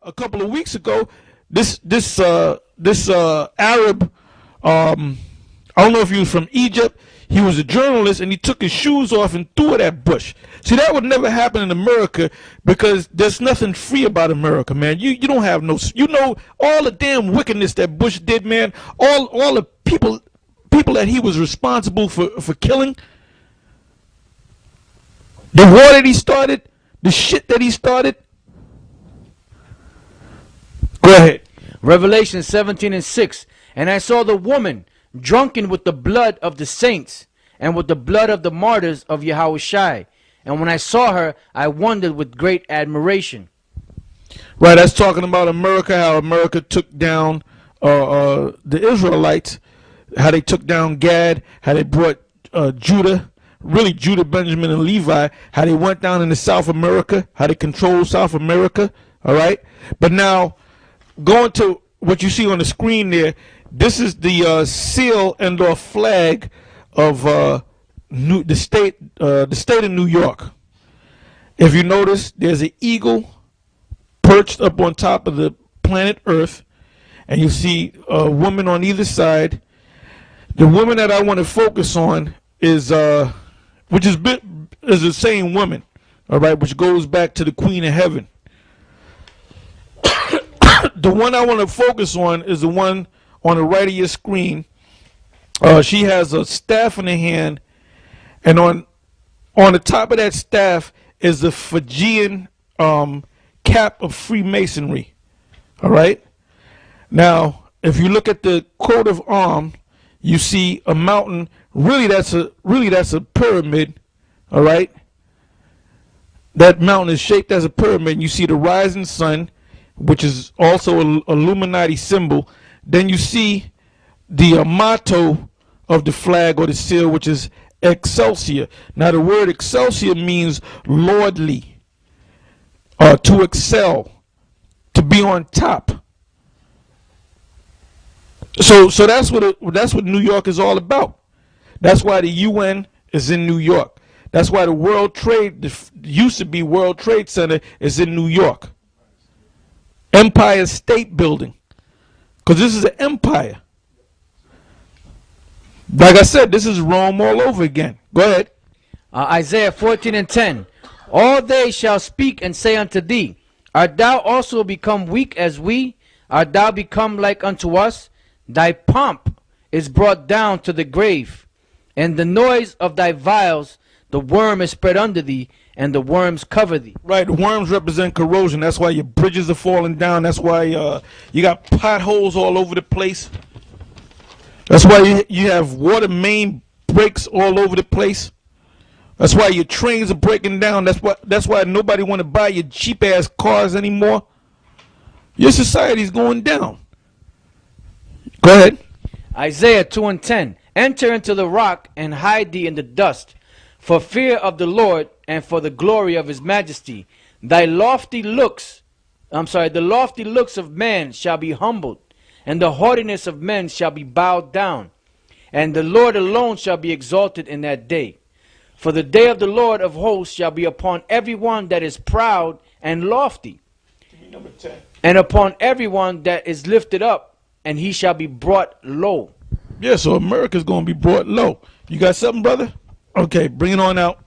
a couple of weeks ago, this Arab, I don't know if he was from Egypt. He was a journalist, and he took his shoes off and threw it at Bush. See, that would never happen in America because there's nothing free about America, man. You don't have no, you know, all the damn wickedness that Bush did, man. All the people that he was responsible for killing. The war that he started, the shit that he started. Go ahead. Revelation 17:6. And I saw the woman drunken with the blood of the saints and with the blood of the martyrs of Yahushua. And when I saw her, I wondered with great admiration. Right, that's talking about America, how America took down the Israelites, how they took down Gad, how they brought Judah, really Judah, Benjamin, and Levi, how they went down into South America, how they controlled South America, all right? But now, going to what you see on the screen there, this is the seal and or flag of the state of New York. If you notice, there's an eagle perched up on top of the planet Earth, and you see a woman on either side. The woman that I want to focus on is, which is the same woman, all right, which goes back to the Queen of Heaven. The one I want to focus on is the one on the right of your screen. She has a staff in her hand, and on the top of that staff is the Fijian cap of Freemasonry. All right. Now, if you look at the coat of arms, you see a mountain. Really, that's a pyramid. All right. That mountain is shaped as a pyramid. And you see the rising sun, which is also an Illuminati symbol. Then you see the motto of the flag or the seal, which is Excelsior. Now the word Excelsior means lordly, to excel, to be on top. So that's what New York is all about. That's why the UN is in New York. That's why the used to be World Trade Center is in New York. Empire State Building. Because this is an empire. Like I said, this is Rome all over again. Go ahead. Isaiah 14:10. All they shall speak and say unto thee, art thou also become weak as we? Art thou become like unto us? Thy pomp is brought down to the grave, and the noise of thy vials, the worm is spread under thee, and the worms cover thee. Right, the worms represent corrosion. That's why your bridges are falling down. That's why you got potholes all over the place. That's why you have water main breaks all over the place. That's why your trains are breaking down. That's why nobody want to buy your cheap ass cars anymore. Your society's going down. Go ahead. Isaiah 2:10. Enter into the rock and hide thee in the dust, for fear of the Lord and for the glory of his majesty. The lofty looks of man shall be humbled, and the haughtiness of men shall be bowed down, and the Lord alone shall be exalted in that day. For the day of the Lord of hosts shall be upon everyone that is proud and lofty, Number 10. and upon everyone that is lifted up, and he shall be brought low. Yeah, so America's going to be brought low. You got something, brother? Okay, bring it on out.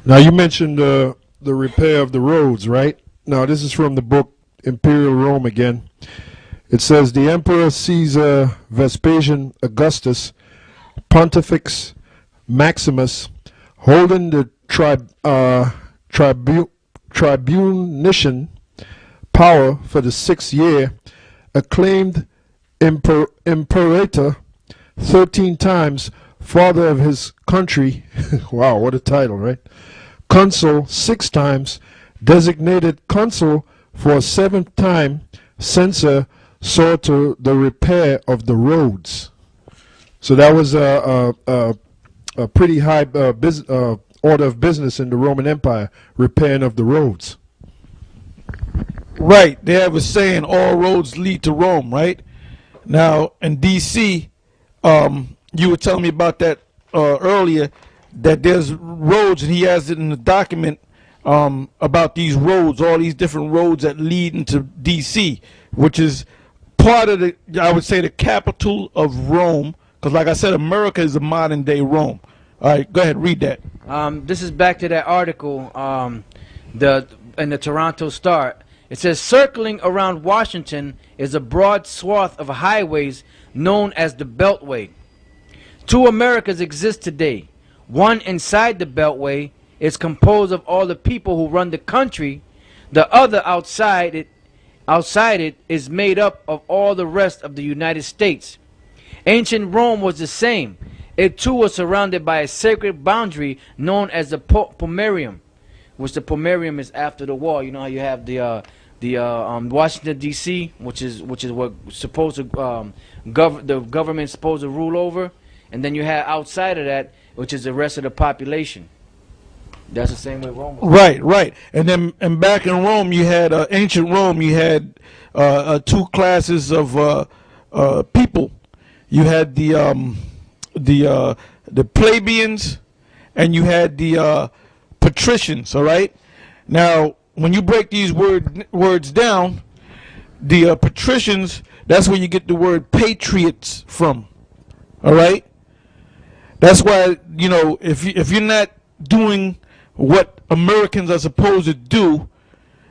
Now, you mentioned the repair of the roads, right? Now, this is from the book Imperial Rome again. It says, the Emperor Caesar Vespasian Augustus, Pontifex Maximus, holding the tribunician power for the 6th year, acclaimed Imperator 13 times, father of his country. Wow, what a title, right? Consul 6 times, designated consul for a 7th time, censor saw to the repair of the roads. So that was a pretty high order of business in the Roman Empire, repairing of the roads. Right, they have a saying, all roads lead to Rome, right? Now, in D.C., you were telling me about that earlier, that there's roads, and he has it in the document, about these roads, all these different roads that lead into D.C., which is part of the, I would say, the capital of Rome, because like I said, America is the modern day Rome. All right, go ahead, read that. This is back to that article in the Toronto Star. It says, circling around Washington is a broad swath of highways known as the Beltway. Two Americas exist today. One inside the Beltway is composed of all the people who run the country. The other outside it is made up of all the rest of the United States. Ancient Rome was the same. It too was surrounded by a sacred boundary known as the Pomerium, which the Pomerium is after the wall. You know how you have the Washington D.C., which is what supposed to the government's supposed to rule over, and then you have outside of that, which is the rest of the population. That's the same way Rome was. Right. And back in Rome, you had ancient Rome. You had two classes of people. You had the plebeians, and you had the patricians. All right. Now, when you break these words down, the patricians, that's where you get the word patriots from. All right. That's why, you know, if you're not doing what Americans are supposed to do,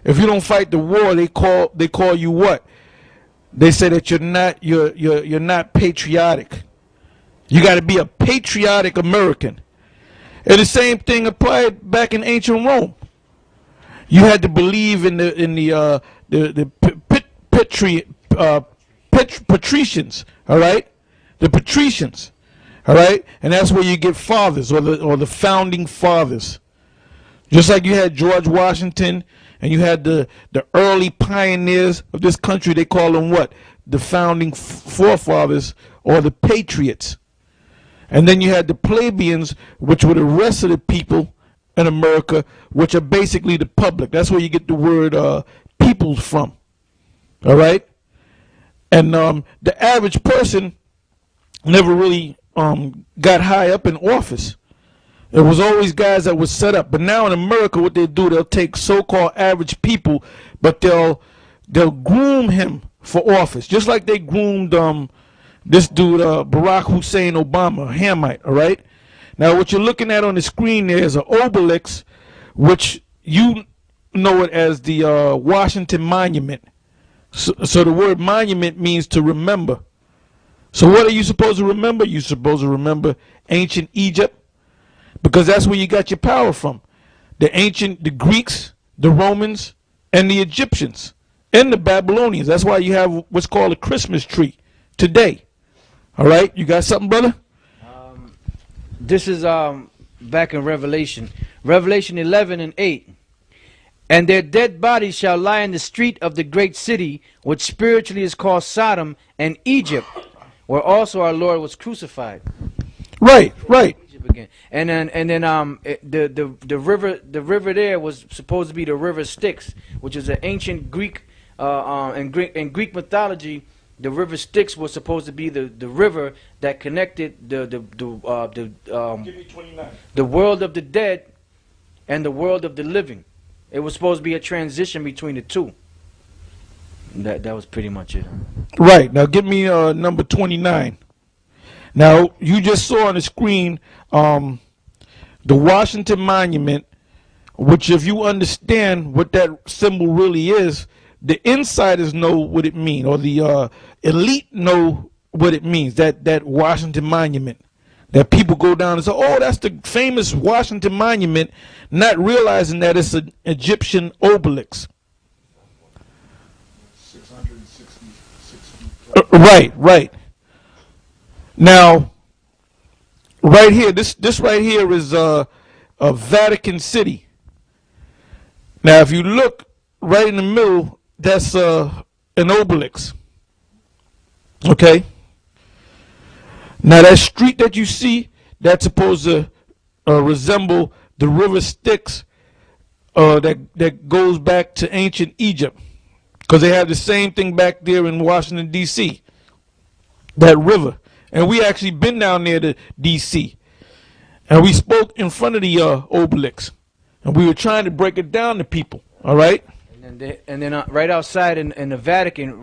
if you don't fight the war, they call you what? They say that you're not patriotic. You got to be a patriotic American. And the same thing applied back in ancient Rome. You had to believe in the patricians, all right? The patricians, all right? And that's where you get fathers, or the founding fathers. Just like you had George Washington and you had the early pioneers of this country, they call them what? The founding forefathers, or the patriots. And then you had the plebeians, which were the rest of the people in America, which are basically the public. That's where you get the word peoples from. All right? And the average person never really got high up in office. It was always guys that were set up. But now in America, what they do, they'll take so-called average people, but they'll groom him for office, just like they groomed this dude Barack Hussein Obama, a Hamite. All right. Now, what you're looking at on the screen there is an obelisk, which you know it as the Washington Monument. So the word monument means to remember. So what are you supposed to remember? You're supposed to remember ancient Egypt, because that's where you got your power from. The Greeks, the Romans, and the Egyptians, and the Babylonians. That's why you have what's called a Christmas tree today. All right, you got something, brother? This is back in Revelation 11:8. And their dead bodies shall lie in the street of the great city, which spiritually is called Sodom and Egypt, where also our Lord was crucified. Right. Again. And then the river there was supposed to be the river Styx, which is an ancient Greek in Greek mythology. The river Styx was supposed to be the river that connected the world of the dead and the world of the living. It was supposed to be a transition between the two. That was pretty much it. Right. Now give me number 29. Now, you just saw on the screen the Washington Monument, which if you understand what that symbol really is, the insiders know what it means, or the elite know what it means, that Washington Monument. That people go down and say, oh, that's the famous Washington Monument, not realizing that it's an Egyptian obelisk. 666 feet. Right. Now, right here, this right here is a Vatican City. Now, if you look right in the middle, that's an obelisk. Okay. Now, that street that you see, that's supposed to resemble the river Styx that goes back to ancient Egypt, because they have the same thing back there in Washington, D.C., that river. And we actually been down there to D.C., and we spoke in front of the obelisk. And we were trying to break it down to people. All right. And then right outside in the Vatican,